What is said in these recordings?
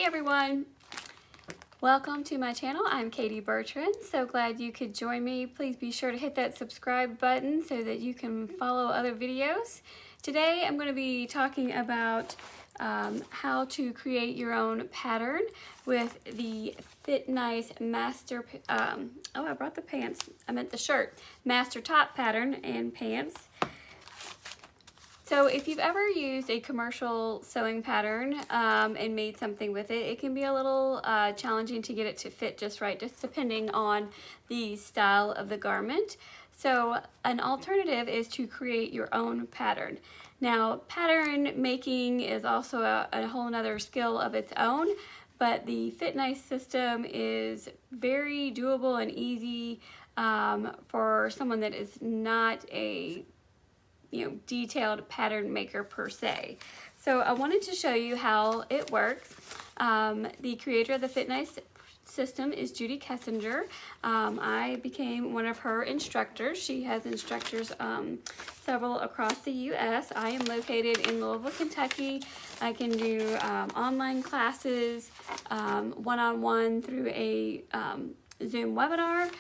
everyone, welcome to my channel. I'm Katie Bertrand. So glad you could join me. Please be sure to hit that subscribe button so that you can follow other videos. Today I'm going to be talking about how to create your own pattern with the Fir Nice Master, I brought the pants, I meant the shirt, Master Top pattern and pants. So if you've ever used a commercial sewing pattern and made something with it, it can be a little challenging to get it to fit just right, just depending on the style of the garment. So an alternative is to create your own pattern. Now, pattern making is also a whole nother skill of its own, but the Fir Nice system is very doable and easy for someone that is not a detailed pattern maker per se. So I wanted to show you how it works. The creator of the Fir Nice system is Judy Kessinger. I became one of her instructors. She has instructors several across the U.S. I am located in Louisville, Kentucky. I can do online classes, one-on-one through a Zoom webinar,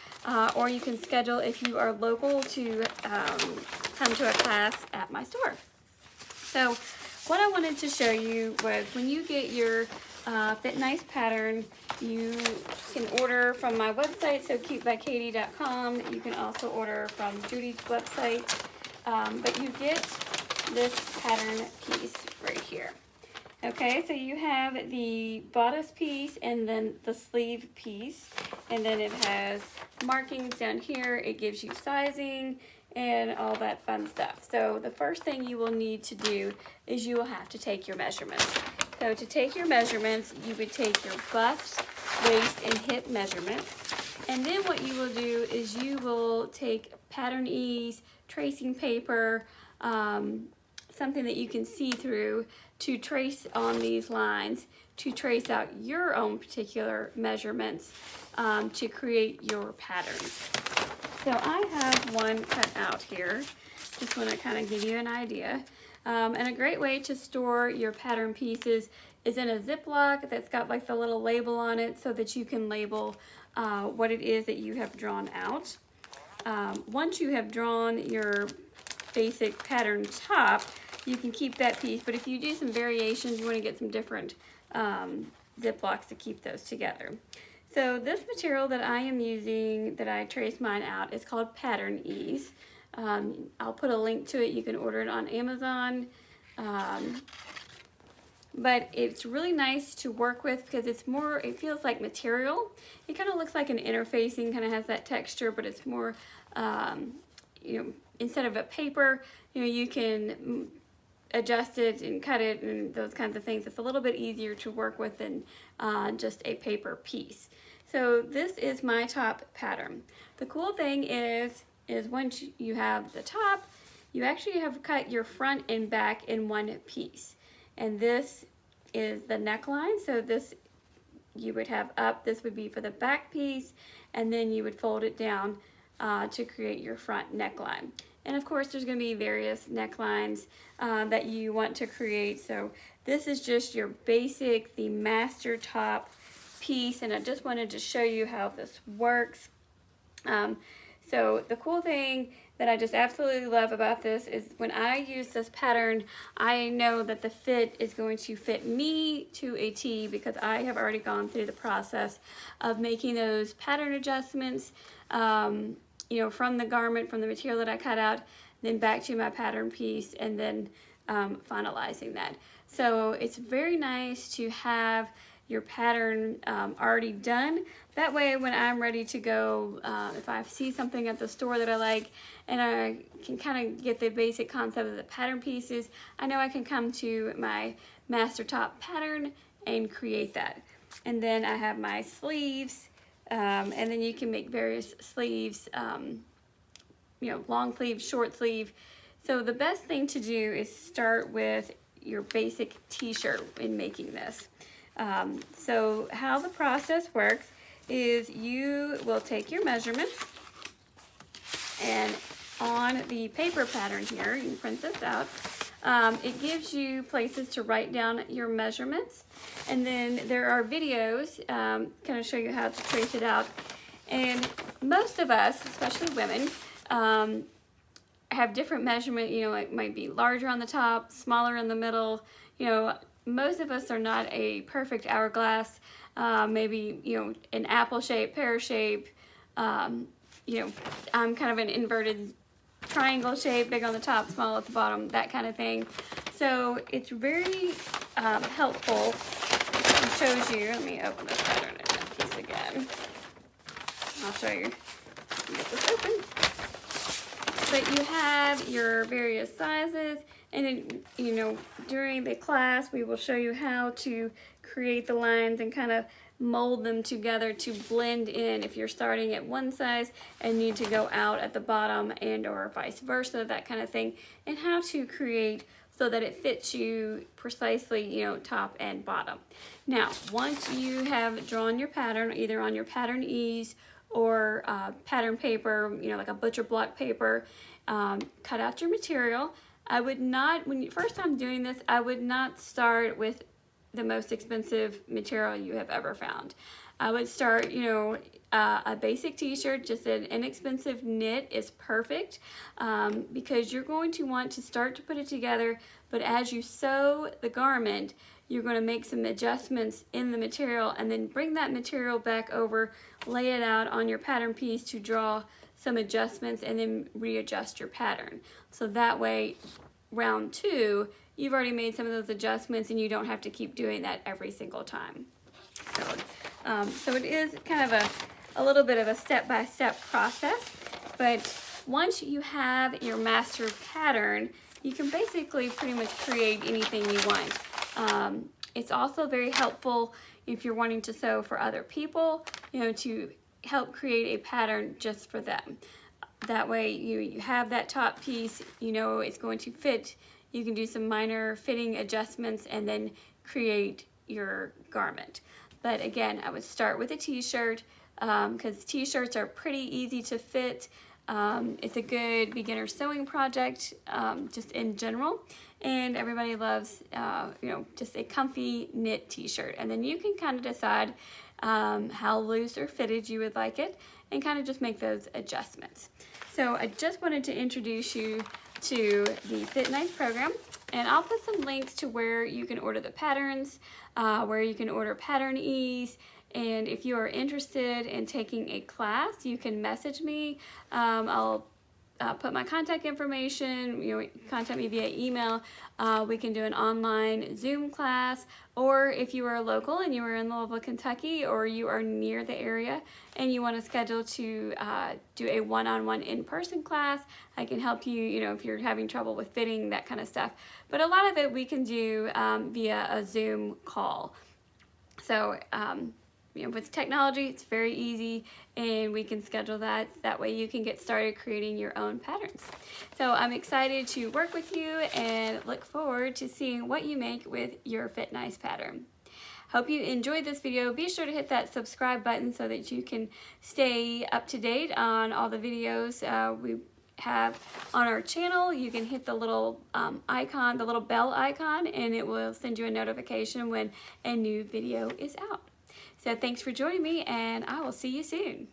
or you can schedule if you are local to come to a class at my store. So what I wanted to show you was when you get your Fir Nice pattern, you can order from my website, so cutebykatie.com. You can also order from Judy's website, but you get this pattern piece right here. Okay, so you have the bodice piece and then the sleeve piece, and then it has markings down here. It gives you sizing and all that fun stuff. So the first thing you will need to do is you will have to take your measurements. So to take your measurements, you would take your bust, waist, and hip measurements, and then what you will do is you will take pattern ease, tracing paper, something that you can see through to trace on these lines, to trace out your own particular measurements to create your patterns. So I have one cut out here. Just want to kind of give you an idea. And a great way to store your pattern pieces is in a Ziploc that's got like the little label on it so that you can label what it is that you have drawn out. Once you have drawn your basic pattern top, you can keep that piece, but if you do some variations, you want to get some different Ziplocs to keep those together. So this material that I am using, that I traced mine out, is called Pattern Ease. I'll put a link to it. You can order it on Amazon. But it's really nice to work with because it's more, it feels like material. It kind of looks like an interfacing, kind of has that texture, but it's more, instead of a paper, you can adjust it and cut it and those kinds of things. It's a little bit easier to work with than just a paper piece. So this is my top pattern. The cool thing is once you have the top, you actually have cut your front and back in one piece. And this is the neckline. So this you would have up, this would be for the back piece, and then you would fold it down to create your front neckline. And of course there's going to be various necklines that you want to create. So this is just your basic, the master top piece, and I just wanted to show you how this works. So the cool thing that I just absolutely love about this is when I use this pattern, I know that the fit is going to fit me to a T because I have already gone through the process of making those pattern adjustments, from the garment, from the material that I cut out, then back to my pattern piece, and then finalizing that. So it's very nice to have your pattern already done. That way when I'm ready to go, if I see something at the store that I like and I can kind of get the basic concept of the pattern pieces, I know I can come to my master top pattern and create that. And then I have my sleeves, and then you can make various sleeves, long sleeve, short sleeve. So the best thing to do is start with your basic t-shirt in making this. So how the process works is you will take your measurements, and on the paper pattern here, you can print this out, It gives you places to write down your measurements, and then there are videos kind of show you how to trace it out. And most of us, especially women, have different measurement. You know, it might be larger on the top, smaller in the middle. You know, most of us are not a perfect hourglass. Maybe, you know, an apple shape, pear shape. You know, I'm kind of an inverted triangle shape, big on the top, small at the bottom, that kind of thing. So it's very helpful. It shows you, let me open this pattern piece again. I'll show you. Get this open. But you have your various sizes, and then, you know, during the class we will show you how to create the lines and kind of mold them together to blend in if you're starting at one size and need to go out at the bottom, and or vice versa, that kind of thing, and how to create so that it fits you precisely, you know, top and bottom. Now, once you have drawn your pattern, either on your pattern ease or pattern paper, you know, like a butcher block paper, cut out your material. I would not, when you first time doing this, I would not start with the most expensive material you have ever found. I would start, you know, a basic t-shirt, just an inexpensive knit is perfect, because you're going to want to start to put it together, but as you sew the garment, you're going to make some adjustments in the material and then bring that material back over, lay it out on your pattern piece to draw some adjustments, and then readjust your pattern. So that way, round two, you've already made some of those adjustments and you don't have to keep doing that every single time. So it is kind of a little bit of a step-by-step process, but once you have your master pattern, you can basically pretty much create anything you want. It's also very helpful if you're wanting to sew for other people, you know, to help create a pattern just for them. That way you have that top piece, you know it's going to fit. You can do some minor fitting adjustments and then create your garment. But again, I would start with a t-shirt, because t-shirts are pretty easy to fit. It's a good beginner sewing project, just in general, and everybody loves you know, just a comfy knit t-shirt. And then you can kind of decide how loose or fitted you would like it, and kind of just make those adjustments. So I just wanted to introduce you to the Fir Nice program, and I'll put some links to where you can order the patterns, where you can order pattern ease, and if you are interested in taking a class, you can message me. I'll put my contact information, you know, contact me via email. We can do an online Zoom class, or if you are local and you are in Louisville, Kentucky, or you are near the area and you want to schedule to do a one-on-one in-person class, I can help you, you know, if you're having trouble with fitting, that kind of stuff. But a lot of it we can do via a Zoom call. So, you know, with technology, it's very easy, and we can schedule that. That way you can get started creating your own patterns. So I'm excited to work with you and look forward to seeing what you make with your Fir Nice pattern. Hope you enjoyed this video. Be sure to hit that subscribe button so that you can stay up to date on all the videos we have on our channel. You can hit the little icon, the little bell icon, and it will send you a notification when a new video is out. So thanks for joining me, and I will see you soon.